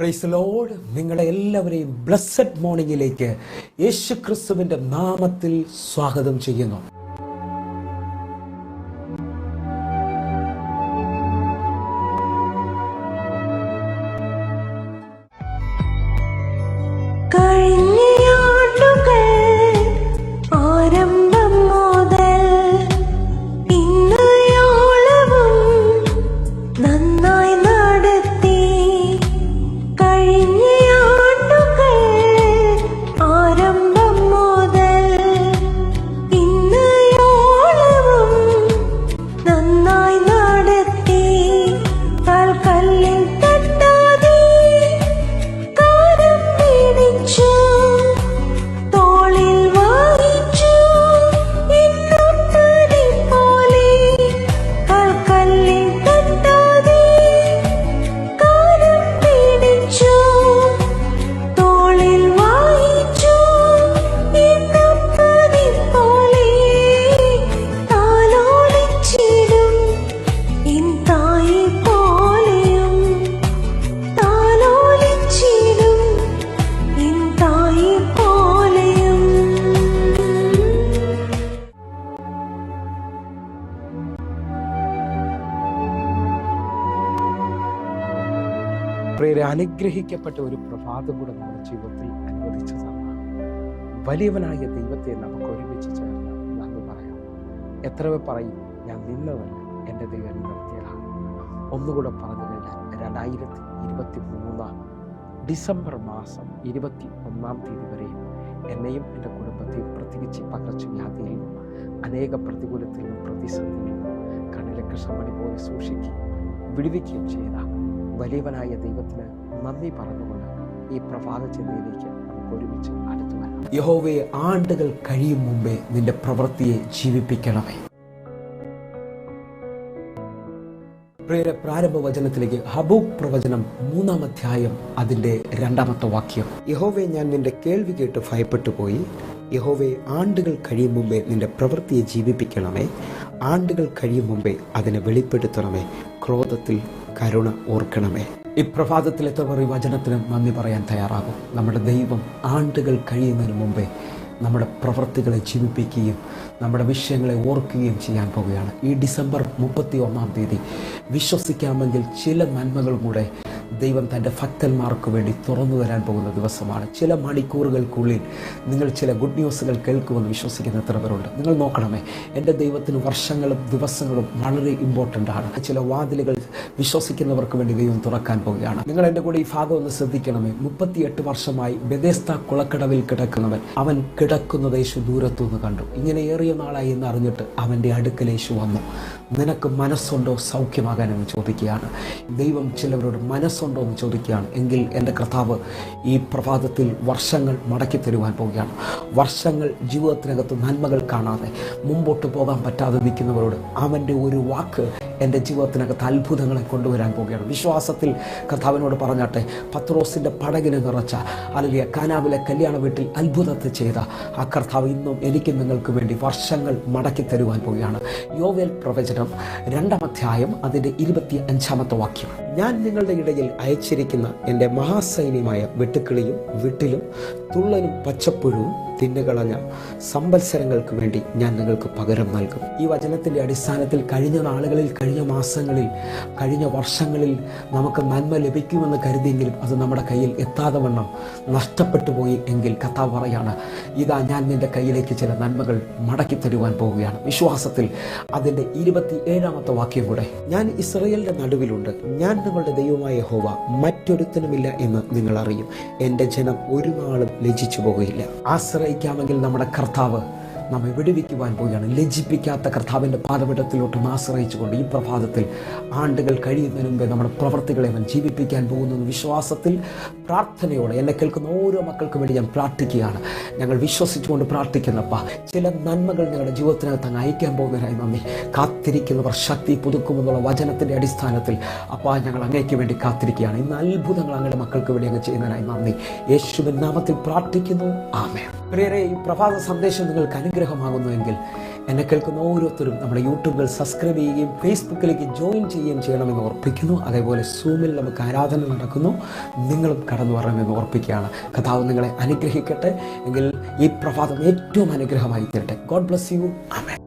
Praise Lord. നിങ്ങളെ എല്ലാവരെയും blessed മോർണിംഗിലേക്ക് യേശു ക്രിസ്തുവിന്റെ നാമത്തിൽ സ്വാഗതം ചെയ്യുന്നു. പ്രിയരെ, അനുഗ്രഹിക്കപ്പെട്ട ഒരു പ്രഭാതം കൂടെ നമ്മുടെ ജീവിതത്തിൽ അനുവദിച്ചു തന്ന വലിയവനായ ദൈവത്തെ നമുക്ക് ഒരുമിച്ച് ചേർന്ന് നന്ദി പറയാം. എത്ര പേർ പറയും, ഞാൻ നിന്നതല്ല, എൻ്റെ ദൈവം നിർത്തിയതാണ്. ഒന്നുകൂടെ പറഞ്ഞു കഴിഞ്ഞാൽ 2023 ഡിസംബർ മാസം 21 തീയതി വരെയും എന്നെയും എൻ്റെ കുടുംബത്തെയും പ്രത്യേകിച്ച് പകർച്ചവ്യാധിയിൽ നിന്നും അനേക പ്രതികൂലത്തിൽ നിന്നും പ്രതിസന്ധിയിൽ നിന്നും കണ്ണിലെ കൃഷ്ണമണി പോലെ സൂക്ഷിക്കുകയും വിടുവിക്കുകയും ചെയ്ത വലിയവനായ ദൈവത്തിന് നന്ദി പറഞ്ഞുകൊണ്ട് ഈ പ്രഭാത ചിന്തയിലേക്ക് നമുക്ക് ഒരുമിച്ച് അടുത്തു വരാം. യഹോവേ, ആണ്ടുകൾ കഴിയും മുമ്പേ നിന്റെ പ്രവൃത്തിയെ ജീവിപ്പിക്കണമേ. പ്രിയരെ, പ്രാരംഭ വചനത്തിലേക്ക് ഹബൂക്ക് പ്രവചനം 3-ാം അധ്യായം അതിൻ്റെ 2-ാമത്തെ വാക്യം. യഹോവേ, ഞാൻ നിന്റെ കേൾവി കേട്ട് ഭയപ്പെട്ടു പോയി. യഹോവേ, ആണ്ടുകൾ കഴിയും മുമ്പേ നിന്റെ പ്രവൃത്തിയെ ജീവിപ്പിക്കണമേ. ആണ്ടുകൾ കഴിയും മുമ്പേ അതിനെ വെളിപ്പെടുത്തണമേ. ക്രോധത്തിൽ കരുണ ഓർക്കണമേ. ഈ പ്രഭാതത്തിൽ എത്ര പേർ ഈ വചനത്തിന് നന്ദി പറയാൻ തയ്യാറാകും? നമ്മുടെ ദൈവം ആണ്ടുകൾ കഴിയുന്നതിന് മുമ്പേ നമ്മുടെ പ്രവൃത്തികളെ ജീവിപ്പിക്കുകയും നമ്മുടെ വിഷയങ്ങളെ ഓർക്കുകയും ചെയ്യാൻ പോവുകയാണ്. ഈ ഡിസംബർ 31 തീയതി വിശ്വസിക്കാമെങ്കിൽ ചില നന്മകൾ കൂടെ ദൈവം തൻ്റെ ഭക്തന്മാർക്ക് വേണ്ടി തുറന്നു തരാൻ പോകുന്ന ദിവസമാണ്. ചില മണിക്കൂറുകൾക്കുള്ളിൽ നിങ്ങൾ ചില ഗുഡ് ന്യൂസുകൾ കേൾക്കുമെന്ന് വിശ്വസിക്കുന്ന എത്ര പേരുണ്ട്? നിങ്ങൾ നോക്കണമേ, എൻ്റെ ദൈവത്തിന് വർഷങ്ങളും ദിവസങ്ങളും വളരെ ഇമ്പോർട്ടൻ്റ് ആണ്. ചില വാതിലുകൾ വിശ്വസിക്കുന്നവർക്ക് വേണ്ടി ദൈവം തുറക്കാൻ പോവുകയാണ്. നിങ്ങൾ എൻ്റെ കൂടെ ഈ ഭാഗം ഒന്ന് ശ്രദ്ധിക്കണമേ. 38 വർഷമായി ബെഥെസ്ദ കുളക്കടവിൽ കിടക്കുന്നവൻ, അവൻ കിടക്കുന്നത് യേശു ദൂരത്തുനിന്ന് കണ്ടു. ഇങ്ങനെ ഏറിയ നാളായി എന്ന് അറിഞ്ഞിട്ട് അവൻ്റെ അടുക്കൽ യേശു വന്നു. നിനക്ക് മനസ്സുണ്ടോ സൗഖ്യമാകാൻ എന്ന് ചോദിക്കുകയാണ്. ദൈവം ചിലവരോട് മനസ്സുണ്ടോ എന്ന് ചോദിക്കുകയാണ്. എങ്കിൽ എൻ്റെ കർത്താവ് ഈ പ്രഭാതത്തിൽ വർഷങ്ങൾ മടക്കി തരുവാൻ പോവുകയാണ്. വർഷങ്ങൾ ജീവിതത്തിനകത്ത് നന്മകൾ കാണാതെ മുമ്പോട്ട് പോകാൻ പറ്റാതെ നിൽക്കുന്നവരോട് അവൻ്റെ ഒരു വാക്ക് എൻ്റെ ജീവിതത്തിനകത്ത് അത്ഭുതങ്ങളെ കൊണ്ടുവരാൻ പോവുകയാണ്. വിശ്വാസത്തിൽ കർത്താവിനോട് പറഞ്ഞാട്ടെ, പത്രോസിൻ്റെ പടകിന് നിറച്ച അല്ലെങ്കിൽ കാനാവിലെ കല്യാണ വീട്ടിൽ അത്ഭുതത്തെ ചെയ്ത ആ കർത്താവ് ഇന്നും എനിക്ക് നിങ്ങൾക്ക് വേണ്ടി വർഷങ്ങൾ മടക്കി തരുവാൻ പോവുകയാണ്. യോവേൽ പ്രവചനം 2-ാം അധ്യായം അതിൻ്റെ 25-ാമത്തെ വാക്യം. ഞാൻ നിങ്ങളുടെ ഇടയിൽ അയച്ചിരിക്കുന്ന എൻ്റെ മഹാസൈന്യമായ വെട്ടുക്കിളിയും വിട്ടിലും തുള്ളനും പച്ചപ്പുഴുവും തിന്നുകളഞ്ഞ സംവത്സരങ്ങൾക്ക് വേണ്ടി ഞാൻ നിങ്ങൾക്ക് പകരം നൽകും. ഈ വചനത്തിൻ്റെ അടിസ്ഥാനത്തിൽ കഴിഞ്ഞ നാളുകളിൽ, കഴിഞ്ഞ മാസങ്ങളിൽ, കഴിഞ്ഞ വർഷങ്ങളിൽ നമുക്ക് നന്മ ലഭിക്കുമെന്ന് കരുതിയെങ്കിലും അത് നമ്മുടെ കയ്യിൽ എത്താതെ വണ്ണം നഷ്ടപ്പെട്ടു പോയി എങ്കിൽ കർത്താവ് പറയാണ്, ഇതാ ഞാൻ നിൻ്റെ കയ്യിലേക്ക് ചില നന്മകൾ മടക്കി തരുവാൻ പോവുകയാണ്. വിശ്വാസത്തിൽ അതിൻ്റെ 27-ാമത്തെ വാക്യം കൂടെ. ഞാൻ ഇസ്രായേലിൻ്റെ നടുവിലുണ്ട്, ഞാൻ നിങ്ങളുടെ ദൈവമായ യഹോവ, മറ്റൊരുത്തനുമില്ല എന്ന് നിങ്ങൾ അറിയും. എൻ്റെ ജനം ഒരു നാളും ലജ്ജിച്ചു പോകുകയില്ല. ആശ്രയിക്കാമെങ്കിൽ നമ്മുടെ കർത്താവ് നമ്മെ വിടുവിക്കുവാൻ പോവുകയാണ്. ലജ്ജിപ്പിക്കാത്ത കർത്താവിൻ്റെ പാദപീഠത്തിലോട്ട് ആശ്രയിച്ചുകൊണ്ട് ഈ പ്രഭാതത്തിൽ ആണ്ടുകൾ കഴിയുന്നതിന് മുമ്പേ നമ്മുടെ പ്രവർത്തികളെ അവൻ ജീവിപ്പിക്കാൻ പോകുന്ന വിശ്വാസത്തിൽ പ്രാർത്ഥനയോടെ എന്നെ കേൾക്കുന്ന ഓരോ മക്കൾക്കും വേണ്ടി ഞാൻ പ്രാർത്ഥിക്കുകയാണ്. ഞങ്ങൾ വിശ്വസിച്ചുകൊണ്ട് പ്രാർത്ഥിക്കുന്നപ്പ ചില നന്മകൾ ഞങ്ങളുടെ ജീവിതത്തിനകത്ത് അങ്ങ് അയക്കാൻ പോകുന്നതിനായി നന്ദി. കാത്തിരിക്കുന്നവർ ശക്തി പുതുക്കുമെന്നുള്ള വചനത്തിൻ്റെ അടിസ്ഥാനത്തിൽ അപ്പോൾ ഞങ്ങൾ അങ്ങേക്ക് വേണ്ടി കാത്തിരിക്കുകയാണ്. ഇന്ന് അത്ഭുതങ്ങൾ അങ്ങയുടെ മക്കൾക്ക് വേണ്ടി അങ്ങ് ചെയ്യുന്നതിനായി നന്ദി. യേശുവിൻ നാമത്തിൽ പ്രാർത്ഥിക്കുന്നു, ആമേൻ. പ്രിയരെ, ഈ പ്രഭാത സന്ദേശം നിങ്ങൾക്ക് അനുഗ്രഹമാകുന്നുവെങ്കിൽ എന്നെ കേൾക്കുന്ന ഓരോരുത്തരും നമ്മുടെ യൂട്യൂബിൽ സബ്സ്ക്രൈബ് ചെയ്യുകയും ഫേസ്ബുക്കിലേക്ക് ജോയിൻ ചെയ്യുകയും ചെയ്യണമെന്ന് ഓർപ്പിക്കുന്നു. അതേപോലെ സൂമിൽ നമുക്ക് ആരാധന നടക്കുന്നു, നിങ്ങളും കടന്നു വരണമെന്ന് ഓർപ്പിക്കുകയാണ്. കർത്താവ് നിങ്ങളെ അനുഗ്രഹിക്കട്ടെ. എങ്കിൽ ഈ പ്രഭാതം ഏറ്റവും അനുഗ്രഹമായി തീരട്ടെ. God bless you. ആമേൻ.